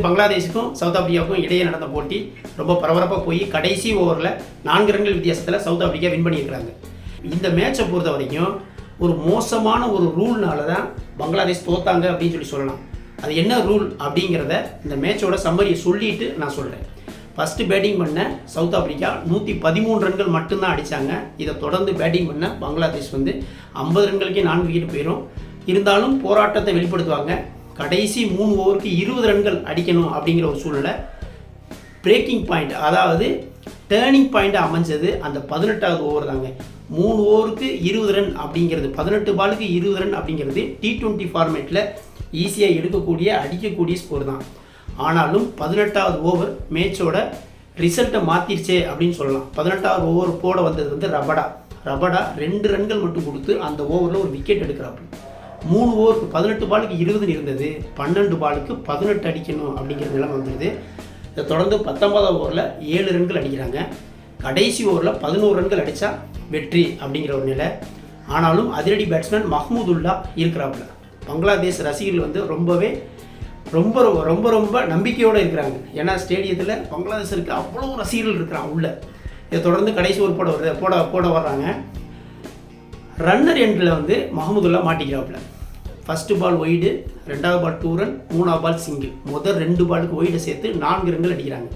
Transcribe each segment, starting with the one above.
பங்களாதேஷுக்கும் south ஆப்பிரிக்காவுக்கும் இடையே நடந்த போட்டி ரொம்ப பரபரப்பாக போய் கடைசி ஓவரில் 4 ரன்கள் வித்தியாசத்தில் சவுத் ஆப்பிரிக்கா வின் பண்ணியிருக்கிறாங்க. இந்த மேட்சை பொறுத்த வரைக்கும் ஒரு மோசமான ஒரு ரூல்னால தான் பங்களாதேஷ் தோத்தாங்க அப்படின்னு சொல்லலாம். அது என்ன ரூல் அப்படிங்கிறத இந்த மேட்சோட சம்மரியை சொல்லிட்டு நான் சொல்கிறேன். ஃபஸ்ட்டு பேட்டிங் பண்ண சவுத் ஆப்பிரிக்கா 113 ரன்கள் மட்டும்தான் அடித்தாங்க. இதை தொடர்ந்து பேட்டிங் பண்ண பங்களாதேஷ் 50 ரன்களுக்கே 4 விக்கெட் போயிடும். இருந்தாலும் போராட்டத்தை வெளிப்படுத்துவாங்க. கடைசி 3 ஓவருக்கு 20 ரன்கள் அடிக்கணும் அப்படிங்கிற ஒரு சூழ்நிலை. பிரேக்கிங் பாயிண்ட், அதாவது டேர்னிங் பாயிண்ட் அமைஞ்சது அந்த 18வது ஓவர் தாங்க. 3 ஓவருக்கு 20 ரன் அப்படிங்கிறது, 18 பாலுக்கு 20 ரன் அப்படிங்கிறது T20 ஃபார்மேட்டில் ஈஸியாக எடுக்கக்கூடிய அடிக்கக்கூடிய ஸ்கோர் தான். ஆனாலும் 18வது ஓவர் மேட்சோட ரிசல்ட்டை மாற்றிருச்சே அப்படின்னு சொல்லலாம். 18வது ஓவர் போட வந்தது ரபடா 2 ரன்கள் மட்டும் கொடுத்து அந்த ஓவரில் ஒரு விக்கெட் எடுக்கிறாப்பு. 3 ஓவருக்கு 18 பாலுக்கு 20 இருந்தது, 12 பாலுக்கு 18 அடிக்கணும் அப்படிங்கிற நிலைமை வந்துடுது. இதை தொடர்ந்து 19வது ஓவரில் 7 ரன்கள் அடிக்கிறாங்க. கடைசி ஓவரில் 11 ரன்கள் அடித்தா வெற்றி அப்படிங்கிற ஒரு நிலை. ஆனாலும் அதிரடி பேட்ஸ்மேன் மஹ்மூதுல்லா இருக்கிறாப்புல. பங்களாதேஷ் ரசிகர்கள் ரொம்பவே ரொம்ப ரொம்ப ரொம்ப நம்பிக்கையோடு இருக்கிறாங்க. ஏன்னா ஸ்டேடியத்தில் பங்களாதேஷருக்கு அவ்வளோ ரசிகர்கள் இருக்கிறாங்க உள்ள. இதை தொடர்ந்து கடைசி ஓவர் போட வர்றாங்க. ரன்னர் எண்டில் மஹ்மூதுல்லா மாட்டிக்கிறாப்புல. ஃபஸ்ட்டு பால் ஒய்டு, 2வது பால் 2 ரன், 3வது பால் சிங்கிள். முதல் 2 பாலுக்கு ஒய்டை சேர்த்து 4 ரன்கள் அடிக்கிறாங்க.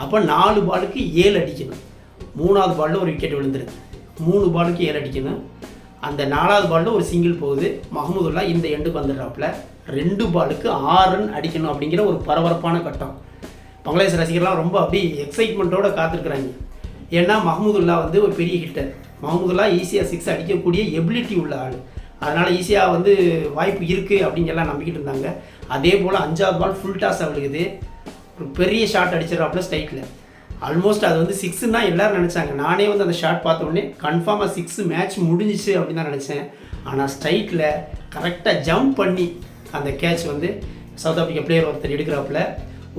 அப்போ 4 பாலுக்கு 7 அடிக்கணும். 3வது பாலில் ஒரு விக்கெட் விழுந்துருது. 3 பாலுக்கு 7 அடிக்கணும். அந்த 4வது பாலில் ஒரு சிங்கிள் போகுது. மஹ்மூதுல்லா இந்த எண்டுக்கு வந்துடுறாப்புல. 2 பாலுக்கு 6 ரன் அடிக்கணும் அப்படிங்கிற ஒரு பரபரப்பான கட்டம். பங்களாதேஷ் ரசிகர்லாம் ரொம்ப அப்படியே எக்ஸைட்மெண்ட்டோடு காத்திருக்கிறாங்க. ஏன்னா மஹ்மூதுல்லா ஒரு பெரிய ஹிட்டர். மஹ்மூதுல்லா ஈஸியாக 6 அடிக்கக்கூடிய எபிலிட்டி உள்ள ஆள். அதனால் ஈஸியாக வாய்ப்பு இருக்குது அப்படிங்கெல்லாம் நம்பிக்கிட்டு இருந்தாங்க. அதே போல் 5வது பால் ஃபுல் டாஸாக விழுகுது. ஒரு பெரிய ஷாட் அடிச்சிடறாப்புல ஸ்ட்ரைட்டில். ஆல்மோஸ்ட் அது 6ன்னு தான் எல்லோரும் நினச்சாங்க. நானே அந்த ஷாட் பார்த்த உடனே கன்ஃபார்மாக 6 மேட்ச் முடிஞ்சிச்சு அப்படின்னு தான் நினச்சேன். ஆனால் ஸ்ட்ரைட்டில் கரெக்டாக ஜம்ப் பண்ணி அந்த கேட்ச் சவுத் ஆப்பிரிக்கா பிளேயர் ஒருத்தர் எடுக்கிறாப்புல.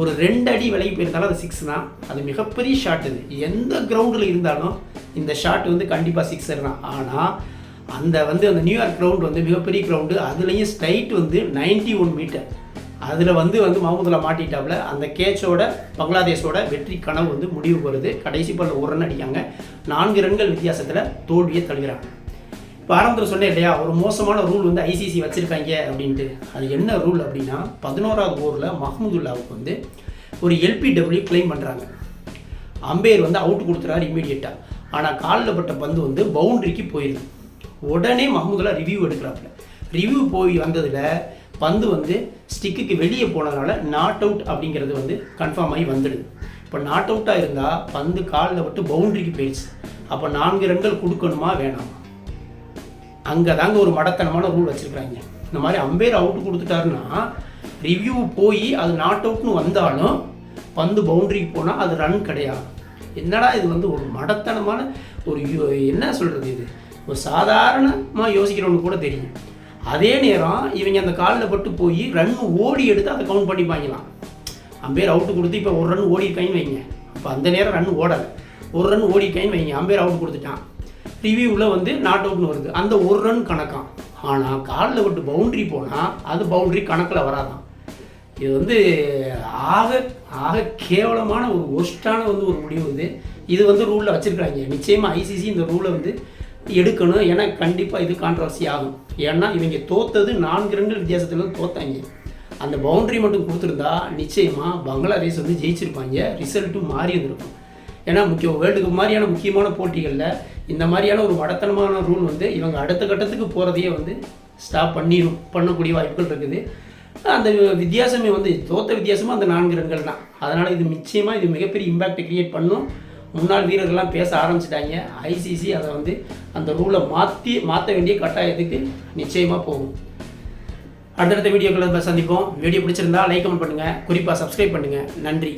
ஒரு 2 அடி விலகி போயிருந்தாலும் அது 6 தான். அது மிகப்பெரிய ஷாட். இது எந்த கிரவுண்டில் இருந்தாலும் இந்த ஷாட் கண்டிப்பாக 6 தான். ஆனால் அந்த அந்த நியூயார்க் கிரவுண்ட் மிகப்பெரிய கிரவுண்டு. அதுலேயும் ஸ்ட்ரைட் 91 மீட்டர். அதில் மஹ்மூதுல்லா மாட்டிட்டாப்புல. அந்த கேட்சோட பங்களாதேஷோட வெற்றி கனவு முடிவுக்கு வருது. கடைசி பாலில் 1 ரன் அடிக்காங்க. 4 ரன்கள் வித்தியாசத்தில் தோல்வியை தழுவிறாங்க. இப்போ ஆரம்பத்தில் சொன்னேன் இல்லையா, ஒரு மோசமான ரூல் ஐசிசி வச்சுருக்காங்க அப்படின்ட்டு. அது என்ன ரூல் அப்படின்னா, 11வது ஓவரில் மஹ்மூதுல்லாவுக்கு ஒரு எல்பிடபிள்யூ கிளைம் பண்ணுறாங்க. அம்பையர் அவுட் கொடுத்துறாரு இம்மீடியட்டாக. ஆனால் காலில் பட்ட பந்து பவுண்ட்ரிக்கு போயிடுது. உடனே மஹ்மூதுல்லா ரிவ்யூ எடுக்கிறாப்புல. ரிவ்யூ போய் வந்ததில் பந்து ஸ்டிக்குக்கு வெளியே போனதுனால நாட் அவுட் அப்படிங்கிறது கன்ஃபார்ம் ஆகி வந்துடுது. இப்போ நாட் அவுட்டாக இருந்தால் பந்து காலில் பட்டு பவுண்ட்ரிக்கு போயிடுச்சு. அப்போ 4 ரன்கள் கொடுக்கணுமா வேணாமா? அங்கே தாங்க ஒரு மடத்தனமான ரூல் வச்சுருக்காங்க. இந்த மாதிரி அம்பையர் அவுட் கொடுத்துட்டாருன்னா ரிவ்யூ போய் அது நாட் அவுட்னு வந்தாலும் பந்து பவுண்ட்ரிக்கு போனால் அது ரன் கிடையாது. என்னடா இது ஒரு மடத்தனமான ஒரு என்ன சொல்கிறது, இது ஒரு சாதாரணமாக யோசிக்கிறவனுக்கு கூட தெரியும். அதே நேரம் இவங்க அந்த காலில் பட்டு போய் ரன் ஓடி எடுத்து அதை கவுண்ட் பண்ணிப்பாங்களாம். அம்பையர் அவுட்டு கொடுத்து இப்போ 1 ரன் ஓடி இருக்காங்கன்னு வைங்க. அப்போ அந்த நேரம் ரன் ஓடலை, 1 ரன் ஓடி இருக்காங்கன்னு வைங்க. அம்பையர் அவுட் கொடுத்துட்டான். ரிவ்யூவில் நாட் அவுட்னு வருது. அந்த 1 ரன் கணக்காம். ஆனால் காலில் விட்டு பவுண்ட்ரி போனால் அது பவுண்ட்ரி கணக்கில் வராதான். இது ஆக கேவலமான ஒரு ஒஸ்ட்டான ஒரு முடிவு. இது ரூலில் வச்சுருக்காங்க. நிச்சயமாக ஐசிசி இந்த ரூலை எடுக்கணும். ஏன்னா கண்டிப்பாக இது கான்ட்ரவர்சி ஆகும். ஏன்னா இவங்க தோத்தது 4 ரன்கள் வித்தியாசத்தில் தோத்தாங்க. அந்த பவுண்ட்ரி மட்டும் கொடுத்துருந்தா நிச்சயமாக பங்களாதேஷ் ஜெயிச்சிருப்பாங்க. ரிசல்ட்டும் மாறி இருந்திருக்கும். ஏன்னா வேர்ல்டு கப் மாதிரியான முக்கியமான போட்டிகளில் இந்த மாதிரியான ஒரு மடத்தனமான ரூல் இவங்க அடுத்த கட்டத்துக்கு போகிறதையே ஸ்டாப் பண்ணக்கூடிய வாய்ப்புகள் இருக்குது. அந்த வித்தியாசமே தோத்த வித்தியாசமாக அந்த 4 ரன்கள் தான். அதனால் இது நிச்சயமாக இது மிகப்பெரிய இம்பேக்டை க்ரியேட் பண்ணும். முன்னாள் வீரர்கள்லாம் பேச ஆரம்பிச்சிட்டாங்க. ஐசிசி அதை அந்த ரூலை மாற்ற வேண்டிய கட்டாயத்துக்கு நிச்சயமாக போகும். அடுத்தடுத்த வீடியோக்களை சந்திப்போம். வீடியோ பிடிச்சிருந்தா லைக் கமெண்ட் பண்ணுங்கள். குறிப்பாக சப்ஸ்கிரைப் பண்ணுங்கள். நன்றி.